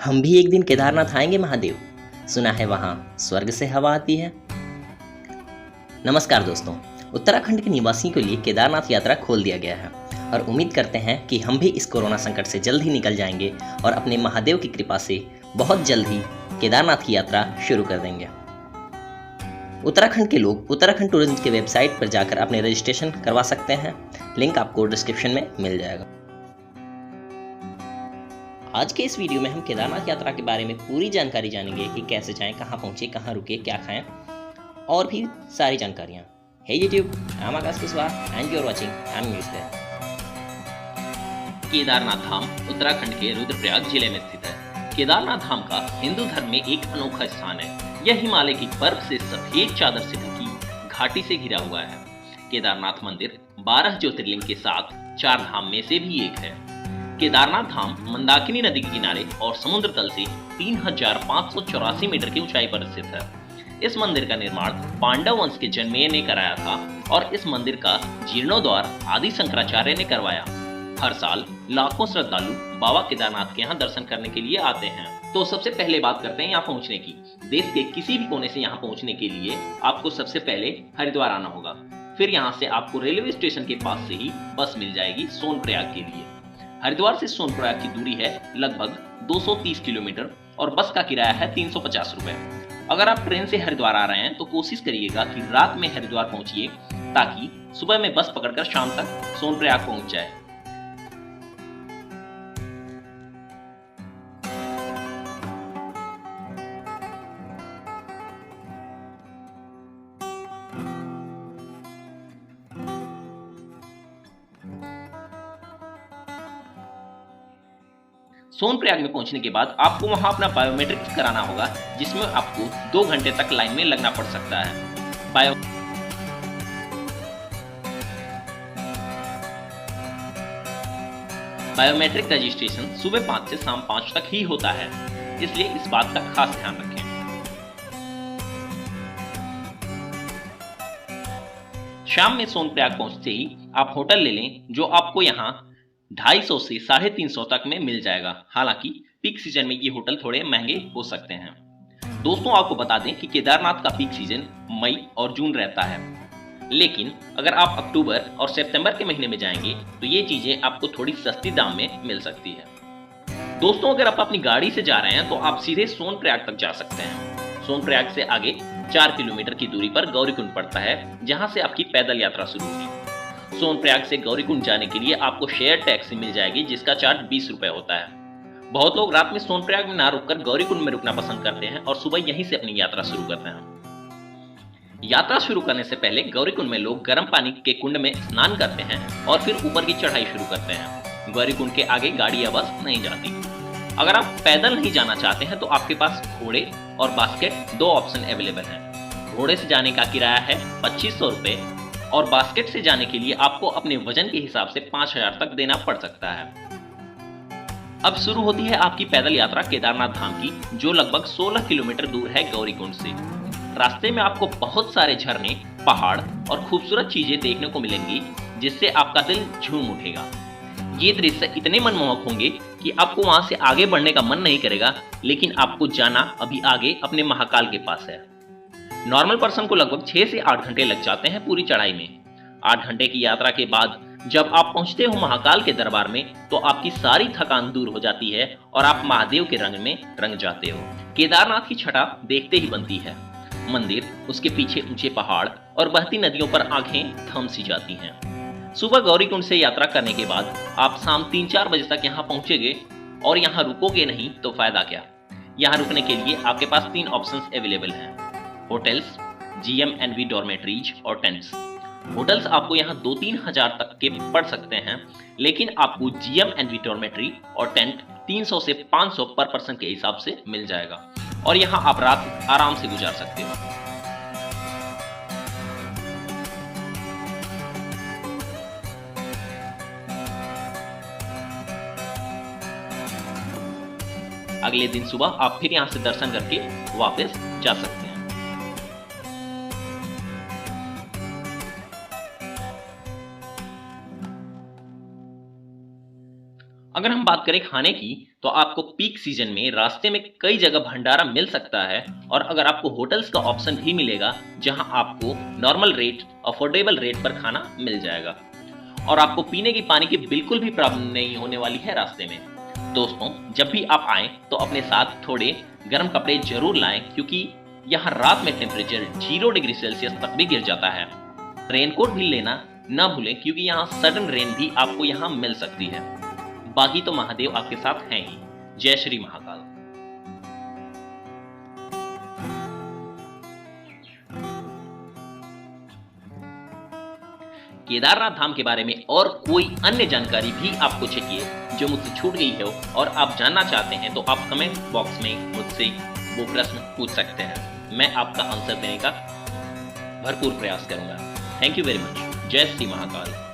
हम भी एक दिन केदारनाथ आएंगे महादेव। सुना है वहाँ स्वर्ग से हवा आती है। नमस्कार दोस्तों, उत्तराखंड के निवासियों के लिए केदारनाथ यात्रा खोल दिया गया है और उम्मीद करते हैं कि हम भी इस कोरोना संकट से जल्द ही निकल जाएंगे और अपने महादेव की कृपा से बहुत जल्द ही केदारनाथ की यात्रा शुरू कर देंगे। उत्तराखंड के लोग उत्तराखंड टूरिज्म के वेबसाइट पर जाकर अपने रजिस्ट्रेशन करवा सकते हैं। लिंक आपको डिस्क्रिप्शन में मिल जाएगा। आज के इस वीडियो में हम केदारनाथ यात्रा के बारे में पूरी जानकारी जानेंगे कि कैसे जाएं, कहां पहुंचे, कहां रुके, क्या खाएं और भी सारी जानकारियां। Hey YouTube, I am Akash Kushwaha and you are watching I am news there. Kedarnath Dham Uttarakhand के रुद्रप्रयाग जिले में स्थित है। केदारनाथ धाम का हिंदू धर्म में एक अनोखा स्थान है। यह हिमालय की बर्फ से सफेद चादर से ढकी घाटी से घिरा हुआ है। केदारनाथ मंदिर 12 ज्योतिर्लिंग के साथ 4 धाम में से भी एक है। केदारनाथ धाम मंदाकिनी नदी के किनारे और समुद्र तल से 3584 मीटर की ऊंचाई पर स्थित है। इस मंदिर का निर्माण पांडव वंश के जन्मेय ने कराया था और इस मंदिर का जीर्णोद्धार आदि शंकराचार्य ने करवाया। हर साल लाखों श्रद्धालु बाबा केदारनाथ के यहाँ दर्शन करने के लिए आते हैं। तो सबसे पहले बात करते हैं यहाँ पहुँचने की। देश के किसी भी कोने से यहाँ पहुँचने के लिए आपको सबसे पहले हरिद्वार आना होगा। फिर यहाँ से आपको रेलवे स्टेशन के पास से ही बस मिल जाएगी सोनप्रयाग के लिए। हरिद्वार से सोनप्रयाग की दूरी है लगभग 230 किलोमीटर और बस का किराया है 350 रुपए। अगर आप ट्रेन से हरिद्वार आ रहे हैं तो कोशिश करिएगा कि रात में हरिद्वार पहुंचिए ताकि सुबह में बस पकड़कर शाम तक सोनप्रयाग पहुंच जाए। सोनप्रयाग में पहुंचने के बाद आपको वहां अपना बायोमेट्रिक्स कराना होगा, जिसमें आपको 2 घंटे तक लाइन में लगना पड़ सकता है। बायोमेट्रिक रजिस्ट्रेशन सुबह 5 से शाम 5 तक ही होता है, इसलिए इस बात का खास ध्यान रखें। शाम में सोनप्रयाग पहुंचते ही आप होटल ले लें, जो आपको यहाँ 250 से 350 तक में मिल जाएगा। हालांकि पीक सीजन में ये होटल थोड़े महंगे हो सकते हैं। दोस्तों, आपको बता दें कि केदारनाथ का पीक सीजन मई और जून रहता है, लेकिन अगर आप अक्टूबर और सितंबर के महीने में जाएंगे तो ये चीजें आपको थोड़ी सस्ती दाम में मिल सकती है। दोस्तों, अगर आप अपनी गाड़ी से जा रहे हैं तो आप सीधे सोनप्रयाग तक जा सकते हैं। सोनप्रयाग से आगे 4 किलोमीटर की दूरी पर गौरीकुंड पड़ता है, जहां से आपकी पैदल यात्रा शुरू होगी। सोनप्रयाग से गौरीकुंड जाने के लिए आपको शेयर टैक्सी मिल जाएगी, जिसका चार्ज 20 रुपए होता है। बहुत लोग रात में सोनप्रयाग में ना रुककर गौरीकुंड में रुकना पसंद करते हैं और सुबह यहीं से अपनी यात्रा शुरू करते हैं। यात्रा शुरू करने से पहले गौरीकुंड में लोग गर्म पानी के कुंड में स्नान करते हैं और फिर ऊपर की चढ़ाई शुरू करते हैं। गौरीकुंड के आगे गाड़ी या बस नहीं जाती। अगर आप पैदल नहीं जाना चाहते हैं तो आपके पास घोड़े और बास्केट 2 ऑप्शन अवेलेबल हैं। घोड़े से जाने का किराया है 2500 रुपए और बास्केट से जाने के लिए आपको अपने वजन के हिसाब से 5000 तक देना पड़ सकता है। अब शुरू होती है आपकी पैदल यात्रा केदारनाथ धाम की, जो लगभग 16 किलोमीटर दूर है गौरीकुंड से। रास्ते में आपको बहुत सारे झरने, पहाड़ और खूबसूरत चीजें देखने को मिलेंगी, जिससे आपका दिल झूम उठेगा। ये दृश्य इतने मनमोहक होंगे कि आपको वहां से आगे बढ़ने का मन नहीं करेगा, लेकिन आपको जाना अभी आगे अपने महाकाल के पास है। नॉर्मल पर्सन को लगभग 6 से 8 घंटे लग जाते हैं पूरी चढ़ाई में। 8 घंटे की यात्रा के बाद जब आप पहुंचते हो महाकाल के दरबार में तो आपकी सारी थकान दूर हो जाती है और आप महादेव के रंग में रंग जाते हो। केदारनाथ की छटा देखते ही बनती है। मंदिर, उसके पीछे ऊंचे पहाड़ और बहती नदियों पर आंखें थम सी जाती हैं। सुबह गौरीकुंड से यात्रा करने के बाद आप शाम 3-4 बजे तक यहाँ पहुंचेंगे और यहाँ रुकोगे नहीं तो फायदा क्या। यहाँ रुकने के लिए आपके पास 3 ऑप्शंस अवेलेबल हैं: होटल्स, GMNV डॉर्मेटरीज और टेंट्स। होटल्स आपको यहाँ 2-3 हजार तक के पड़ सकते हैं, लेकिन आपको GMNV डॉर्मेटरी और टेंट 300 से 500 पर पर्सन के हिसाब से मिल जाएगा और यहाँ आप रात आराम से गुजार सकते हो। अगले दिन सुबह आप फिर यहाँ से दर्शन करके वापस जा सकते हैं। अगर हम बात करें खाने की, तो आपको पीक सीजन में रास्ते में कई जगह भंडारा मिल सकता है, और अगर आपको होटल्स का ऑप्शन भी मिलेगा जहां आपको नॉर्मल रेट, अफोर्डेबल रेट पर खाना मिल जाएगा, और आपको पीने की पानी की बिल्कुल भी प्रॉब्लम नहीं होने वाली है रास्ते में। दोस्तों, जब भी आप आएं तो अपने साथ थोड़े गर्म कपड़े जरूर लाएं, क्योंकि यहाँ रात में टेम्परेचर 0 डिग्री सेल्सियस तक भी गिर जाता है। रेनकोट भी लेना ना भूलें, क्योंकि यहाँ सडन रेन भी आपको यहाँ मिल सकती है। बाकी तो महादेव आपके साथ हैं ही। जय श्री महाकाल। केदारनाथ धाम के बारे में और कोई अन्य जानकारी भी आपको चाहिए जो मुझसे छूट गई हो और आप जानना चाहते हैं, तो आप कमेंट बॉक्स में मुझसे वो प्रश्न पूछ सकते हैं। मैं आपका आंसर देने का भरपूर प्रयास करूंगा। Thank you very much. जय श्री महाकाल।